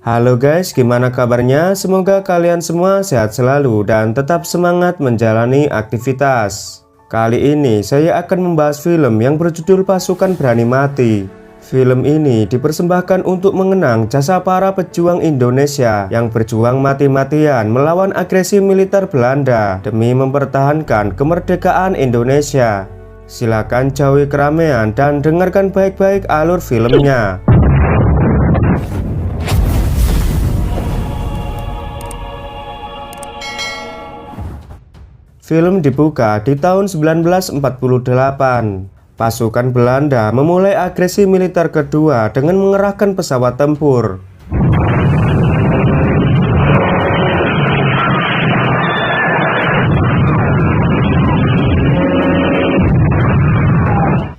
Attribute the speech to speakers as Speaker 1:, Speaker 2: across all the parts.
Speaker 1: Halo guys, gimana kabarnya? Semoga kalian semua sehat selalu dan tetap semangat menjalani aktivitas. Kali ini saya akan membahas film yang berjudul Pasukan Berani Mati. Film ini dipersembahkan untuk mengenang jasa para pejuang Indonesia yang berjuang mati-matian melawan agresi militer Belanda demi mempertahankan kemerdekaan Indonesia. Silakan jauhi keramaian dan dengarkan baik-baik alur filmnya. Film dibuka di tahun 1948. Pasukan Belanda memulai agresi militer kedua dengan mengerahkan pesawat tempur.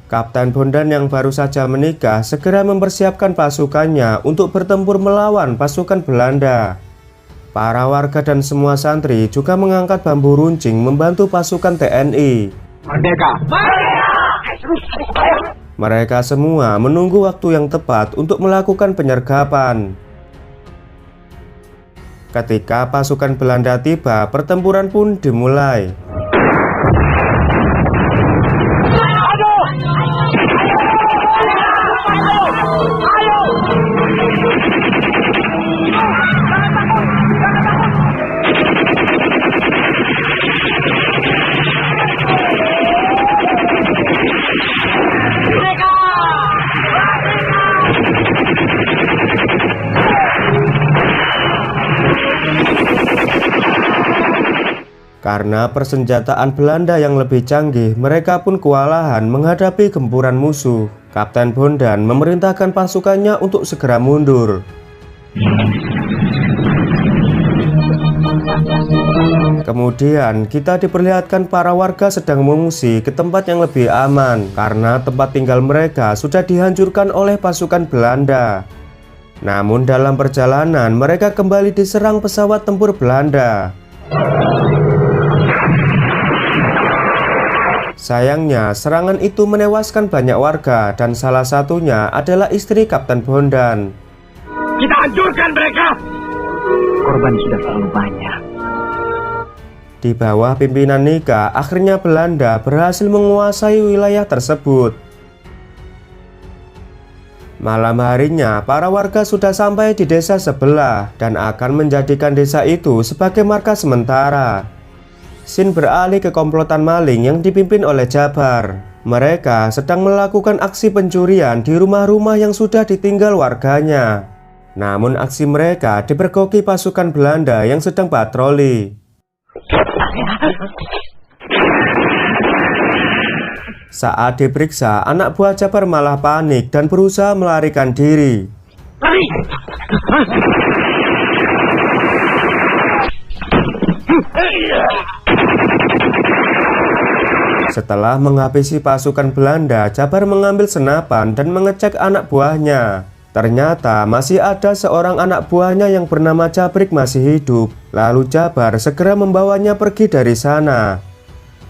Speaker 1: Kapten Bondan yang baru saja menikah segera mempersiapkan pasukannya untuk bertempur melawan pasukan Belanda. Para warga dan semua santri juga mengangkat bambu runcing membantu pasukan TNI.
Speaker 2: Merdeka!
Speaker 1: Mereka semua menunggu waktu yang tepat untuk melakukan penyergapan. Ketika pasukan Belanda tiba, pertempuran pun dimulai. Karena persenjataan Belanda yang lebih canggih, mereka pun kewalahan menghadapi gempuran musuh. Kapten Bondan memerintahkan pasukannya untuk segera mundur. Kemudian kita diperlihatkan para warga sedang mengungsi ke tempat yang lebih aman karena tempat tinggal mereka sudah dihancurkan oleh pasukan Belanda. Namun dalam perjalanan mereka kembali diserang pesawat tempur Belanda. Sayangnya, serangan itu menewaskan banyak warga dan salah satunya adalah istri Kapten Bondan.
Speaker 2: Kita hancurkan mereka! Korban sudah terlalu banyak.
Speaker 1: Di bawah pimpinan Nika, akhirnya Belanda berhasil menguasai wilayah tersebut. Malam harinya, para warga sudah sampai di desa sebelah dan akan menjadikan desa itu sebagai markas sementara. Scene beralih ke komplotan maling yang dipimpin oleh Jabar. Mereka sedang melakukan aksi pencurian di rumah-rumah yang sudah ditinggal warganya. Namun aksi mereka dipergoki pasukan Belanda yang sedang patroli. Saat diperiksa, anak buah Jabar malah panik dan berusaha melarikan diri.
Speaker 2: Lari!
Speaker 1: Setelah menghabisi pasukan Belanda, Jabar mengambil senapan dan mengecek anak buahnya. Ternyata masih ada seorang anak buahnya yang bernama Jabrik masih hidup. Lalu Jabar segera membawanya pergi dari sana.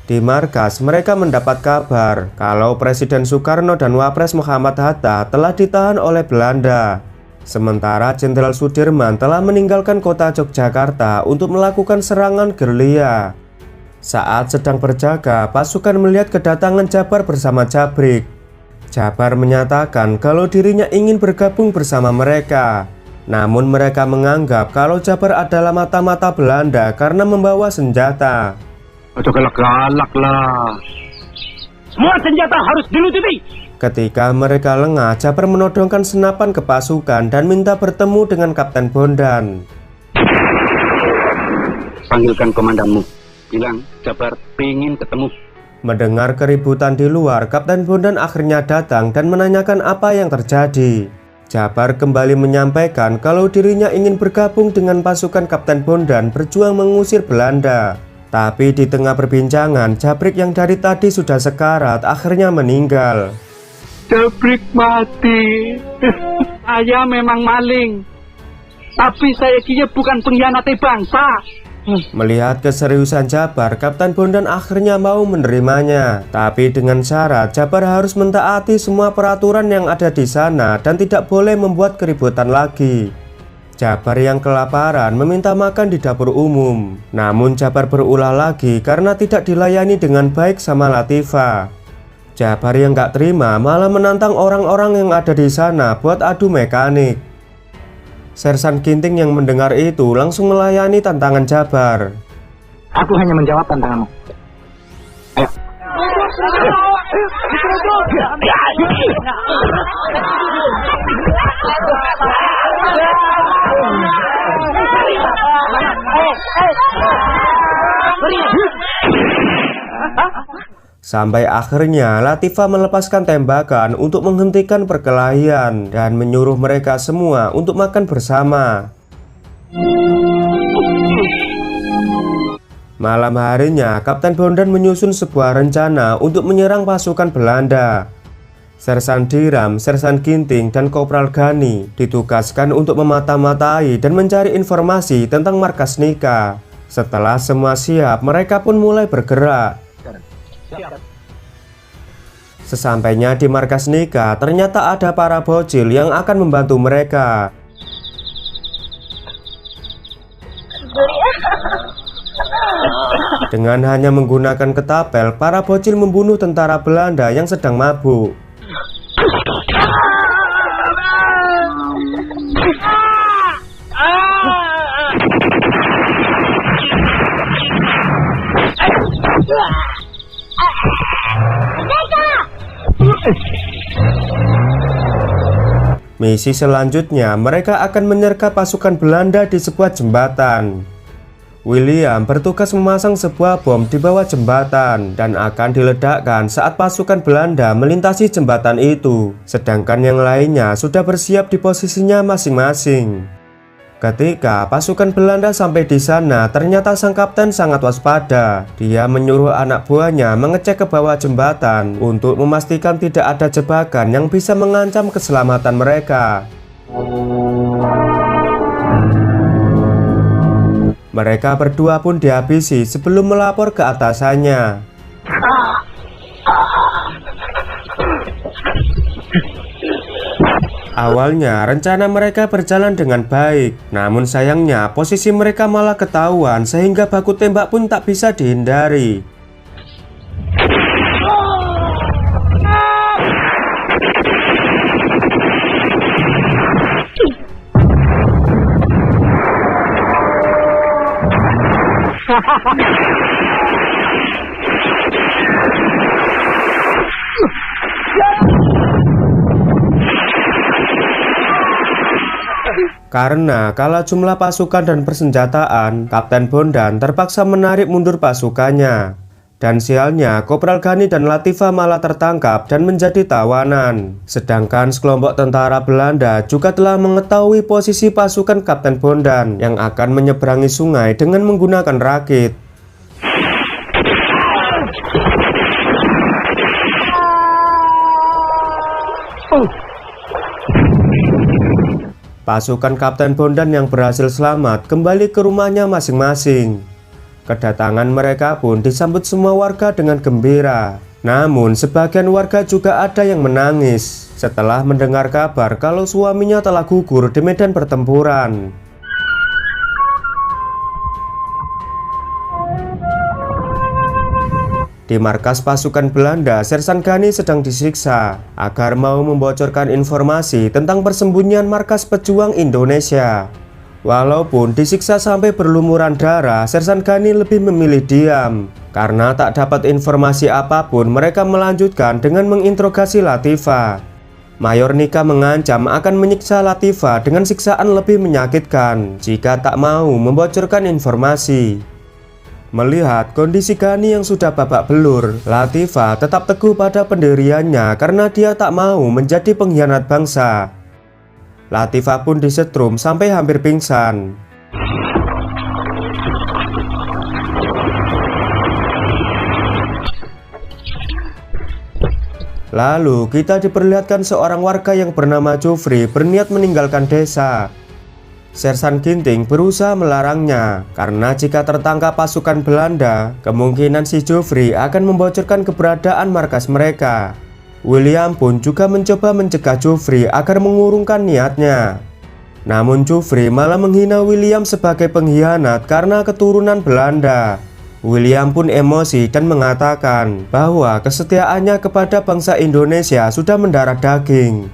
Speaker 1: Di markas mereka mendapat kabar kalau Presiden Soekarno dan Wapres Muhammad Hatta telah ditahan oleh Belanda. Sementara Jenderal Sudirman telah meninggalkan kota Yogyakarta untuk melakukan serangan gerilya. Saat sedang berjaga, pasukan melihat kedatangan Jabar bersama Jabrik. Jabar menyatakan kalau dirinya ingin bergabung bersama mereka. Namun mereka menganggap kalau Jabar adalah mata-mata Belanda karena membawa senjata.
Speaker 2: Aduh, galak-galak lah. Semua senjata harus dilucuti.
Speaker 1: Ketika mereka lengah, Jabar menodongkan senapan ke pasukan dan minta bertemu dengan Kapten Bondan.
Speaker 2: Panggilkan komandanmu. Bilang, Jabar pengen ketemu.
Speaker 1: Mendengar keributan di luar, Kapten Bondan akhirnya datang dan menanyakan apa yang terjadi. Jabar kembali menyampaikan kalau dirinya ingin bergabung dengan pasukan Kapten Bondan berjuang mengusir Belanda. Tapi di tengah perbincangan, Jabrik yang dari tadi sudah sekarat akhirnya meninggal.
Speaker 2: Jabrik mati. Saya memang maling, tapi saya kira bukan pengkhianat bangsa.
Speaker 1: Melihat keseriusan Jabar, Kapten Bondan akhirnya mau menerimanya. Tapi dengan syarat Jabar harus mentaati semua peraturan yang ada di sana dan tidak boleh membuat keributan lagi. Jabar yang kelaparan meminta makan di dapur umum. Namun Jabar berulah lagi karena tidak dilayani dengan baik sama Latifah. Jabar yang gak terima malah menantang orang-orang yang ada di sana buat adu mekanik. Sersan Ginting yang mendengar itu langsung melayani tantangan Jabar.
Speaker 2: Aku hanya menjawab tantanganmu. Ayo.
Speaker 1: Sampai akhirnya Latifah melepaskan tembakan untuk menghentikan perkelahian dan menyuruh mereka semua untuk makan bersama. Malam harinya, Kapten Bondan menyusun sebuah rencana untuk menyerang pasukan Belanda. Sersan Diram, Sersan Ginting, dan Kopral Gani ditugaskan untuk memata-matai dan mencari informasi tentang markas Nika. Setelah semua siap, mereka pun mulai bergerak. Sesampainya di markas Nika, ternyata ada para bocil yang akan membantu mereka. Dengan hanya menggunakan ketapel, para bocil membunuh tentara Belanda yang sedang mabuk. Misi selanjutnya, mereka akan menyergap pasukan Belanda di sebuah jembatan. William bertugas memasang sebuah bom di bawah jembatan dan akan diledakkan saat pasukan Belanda melintasi jembatan itu. Sedangkan yang lainnya sudah bersiap di posisinya masing-masing. Ketika pasukan Belanda sampai di sana, ternyata sang kapten sangat waspada. Dia menyuruh anak buahnya mengecek ke bawah jembatan untuk memastikan tidak ada jebakan yang bisa mengancam keselamatan mereka. Mereka berdua pun dihabisi sebelum melapor ke atasannya. Awalnya rencana mereka berjalan dengan baik, namun sayangnya posisi mereka malah ketahuan sehingga baku tembak pun tak bisa dihindari. Karena kalah jumlah pasukan dan persenjataan, Kapten Bondan terpaksa menarik mundur pasukannya. Dan sialnya, Kopral Gani dan Latifah malah tertangkap dan menjadi tawanan. Sedangkan sekelompok tentara Belanda juga telah mengetahui posisi pasukan Kapten Bondan yang akan menyeberangi sungai dengan menggunakan rakit. Pasukan Kapten Bondan yang berhasil selamat kembali ke rumahnya masing-masing. Kedatangan mereka pun disambut semua warga dengan gembira. Namun sebagian warga juga ada yang menangis setelah mendengar kabar kalau suaminya telah gugur di medan pertempuran. Di markas pasukan Belanda, Sersan Gani sedang disiksa agar mau membocorkan informasi tentang persembunyian markas pejuang Indonesia. Walaupun disiksa sampai berlumuran darah, Sersan Gani lebih memilih diam. Karena tak dapat informasi apapun, mereka melanjutkan dengan menginterogasi Latifah. Mayor Nika mengancam akan menyiksa Latifah dengan siksaan lebih menyakitkan jika tak mau membocorkan informasi. Melihat kondisi Gani yang sudah babak belur, Latifah tetap teguh pada pendiriannya karena dia tak mau menjadi pengkhianat bangsa. Latifah pun disetrum sampai hampir pingsan. Lalu kita diperlihatkan seorang warga yang bernama Jofri berniat meninggalkan desa. Sersan Ginting berusaha melarangnya karena jika tertangkap pasukan Belanda, kemungkinan si Jofri akan membocorkan keberadaan markas mereka. William pun juga mencoba mencegah Jofri agar mengurungkan niatnya. Namun Joffrey malah menghina William sebagai pengkhianat karena keturunan Belanda. William pun emosi dan mengatakan bahwa kesetiaannya kepada bangsa Indonesia sudah mendarah daging.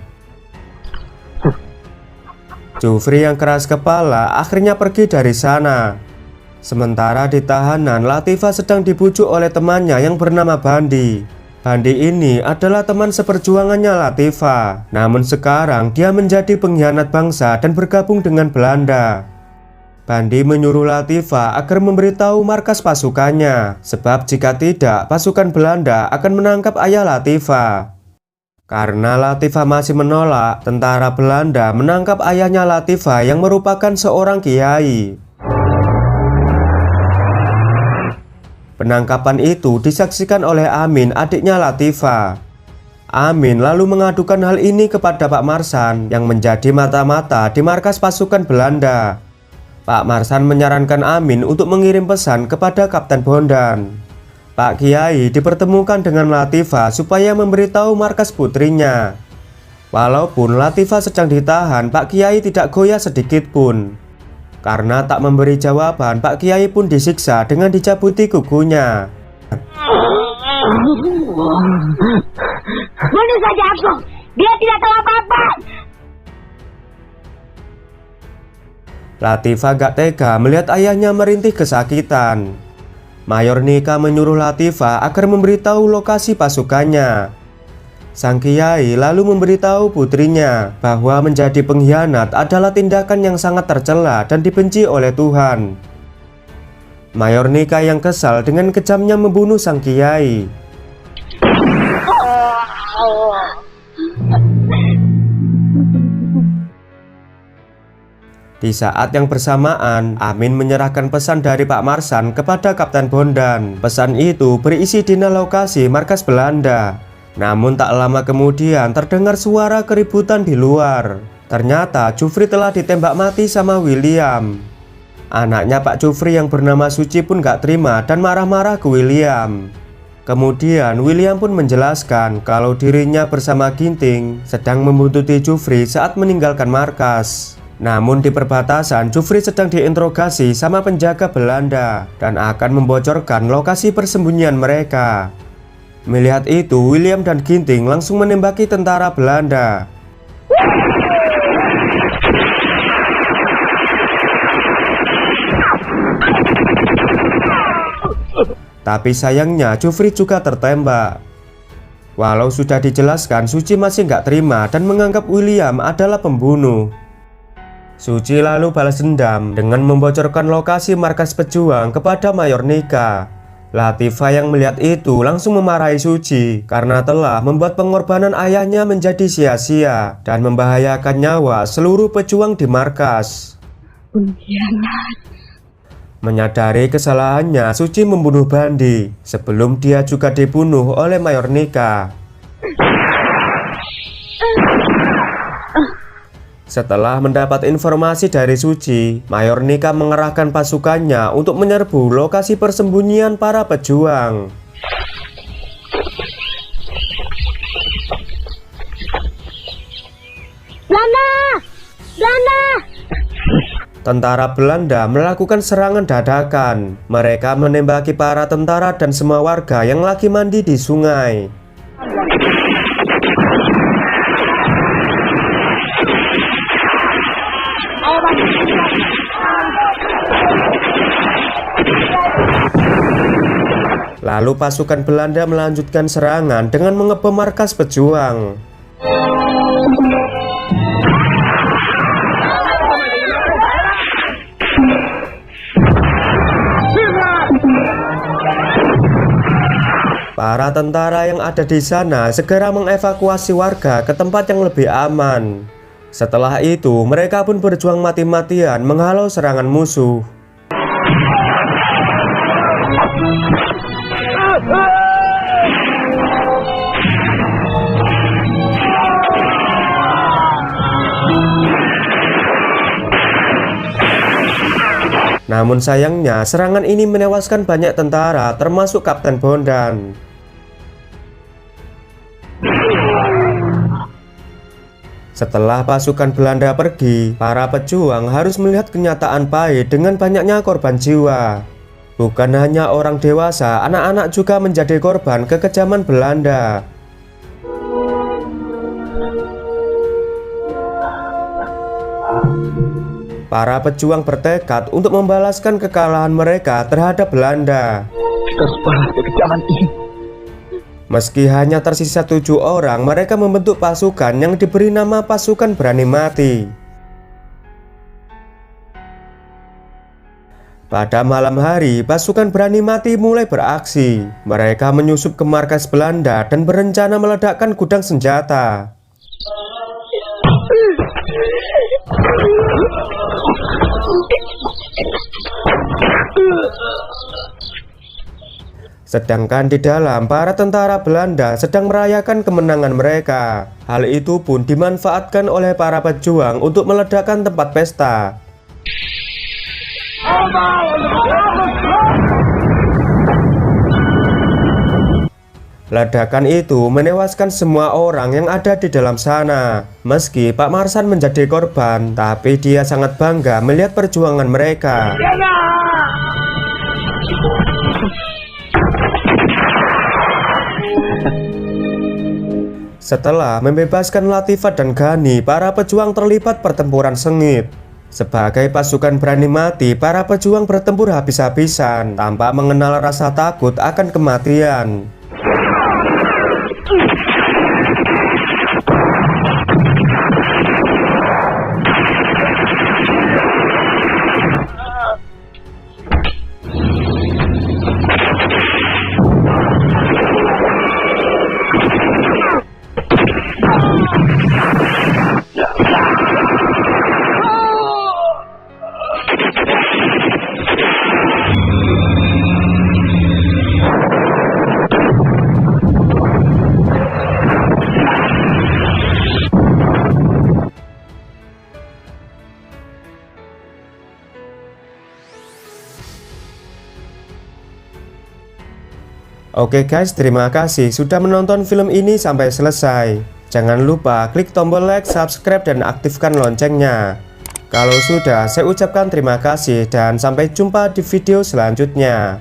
Speaker 1: Joffrey yang keras kepala akhirnya pergi dari sana. Sementara di tahanan, Latifah sedang dibujuk oleh temannya yang bernama Bandi. Bandi ini adalah teman seperjuangannya Latifah. Namun sekarang dia menjadi pengkhianat bangsa dan bergabung dengan Belanda. Bandi menyuruh Latifah agar memberitahu markas pasukannya, sebab jika tidak, pasukan Belanda akan menangkap ayah Latifah. Karena Latifah masih menolak, tentara Belanda menangkap ayahnya Latifah yang merupakan seorang kiai. Penangkapan itu disaksikan oleh Amin, adiknya Latifah. Amin lalu mengadukan hal ini kepada Pak Marsan yang menjadi mata-mata di markas pasukan Belanda. Pak Marsan menyarankan Amin untuk mengirim pesan kepada Kapten Bondan. Pak Kiai dipertemukan dengan Latifah supaya memberitahu markas putrinya. Walaupun Latifah sedang ditahan, Pak Kiai tidak goyah sedikit pun. Karena tak memberi jawaban, Pak Kiai pun disiksa dengan dicabuti kukunya.
Speaker 3: Bunuh saja aku, dia tidak tahu apa-apa.
Speaker 1: Latifah gak tega melihat ayahnya merintih kesakitan. Mayor Nika menyuruh Latifah agar memberitahu lokasi pasukannya. Sang Kiai lalu memberitahu putrinya bahwa menjadi pengkhianat adalah tindakan yang sangat tercela dan dibenci oleh Tuhan. Mayor Nika yang kesal dengan kejamnya membunuh sang Kiai. Di saat yang bersamaan, Amin menyerahkan pesan dari Pak Marsan kepada Kapten Bondan. Pesan itu berisi dina lokasi markas Belanda. Namun tak lama kemudian terdengar suara keributan di luar. Ternyata Joffrey telah ditembak mati sama William. Anaknya Pak Joffrey yang bernama Suci pun gak terima dan marah-marah ke William. Kemudian William pun menjelaskan kalau dirinya bersama Ginting sedang membuntuti Joffrey saat meninggalkan markas. Namun di perbatasan, Joffrey sedang diinterogasi sama penjaga Belanda dan akan membocorkan lokasi persembunyian mereka. Melihat itu, William dan Ginting langsung menembaki tentara Belanda. Tapi sayangnya Joffrey juga tertembak. Walau sudah dijelaskan, Suci masih nggak terima dan menganggap William adalah pembunuh. Suci lalu balas dendam dengan membocorkan lokasi markas pejuang kepada Mayor Nika. Latifah yang melihat itu langsung memarahi Suci karena telah membuat pengorbanan ayahnya menjadi sia-sia dan membahayakan nyawa seluruh pejuang di markas. Menyadari kesalahannya, Suci membunuh Bandi sebelum dia juga dibunuh oleh Mayor Nika. Setelah mendapat informasi dari Suci, Mayor Nika mengerahkan pasukannya untuk menyerbu lokasi persembunyian para pejuang.
Speaker 3: Belanda! Belanda!
Speaker 1: Tentara Belanda melakukan serangan dadakan. Mereka menembaki para tentara dan semua warga yang lagi mandi di sungai. Lalu pasukan Belanda melanjutkan serangan dengan mengebom markas pejuang. Para tentara yang ada di sana segera mengevakuasi warga ke tempat yang lebih aman. Setelah itu, mereka pun berjuang mati-matian menghalau serangan musuh. Namun sayangnya, serangan ini menewaskan banyak tentara, termasuk Kapten Bondan. Setelah pasukan Belanda pergi, para pejuang harus melihat kenyataan pahit dengan banyaknya korban jiwa. Bukan hanya orang dewasa, anak-anak juga menjadi korban kekejaman Belanda. Para pejuang bertekad untuk membalaskan kekalahan mereka terhadap Belanda.
Speaker 2: Kita harus balas kekejaman ini.
Speaker 1: Meski hanya tersisa 7 orang, mereka membentuk pasukan yang diberi nama Pasukan Berani Mati. Pada malam hari, pasukan Berani Mati mulai beraksi. Mereka menyusup ke markas Belanda dan berencana meledakkan gudang senjata. Sedangkan di dalam, para tentara Belanda sedang merayakan kemenangan mereka. Hal itu pun dimanfaatkan oleh para pejuang untuk meledakkan tempat pesta. Ledakan itu menewaskan semua orang yang ada di dalam sana. Meski Pak Marsan menjadi korban, tapi dia sangat bangga melihat perjuangan mereka. Setelah membebaskan Latifat dan Gani, para pejuang terlibat pertempuran sengit. Sebagai pasukan berani mati, para pejuang bertempur habis-habisan tanpa mengenal rasa takut akan kematian. Oke guys, terima kasih sudah menonton film ini sampai selesai. Jangan lupa klik tombol like, subscribe, dan aktifkan loncengnya. Kalau sudah, saya ucapkan terima kasih dan sampai jumpa di video selanjutnya.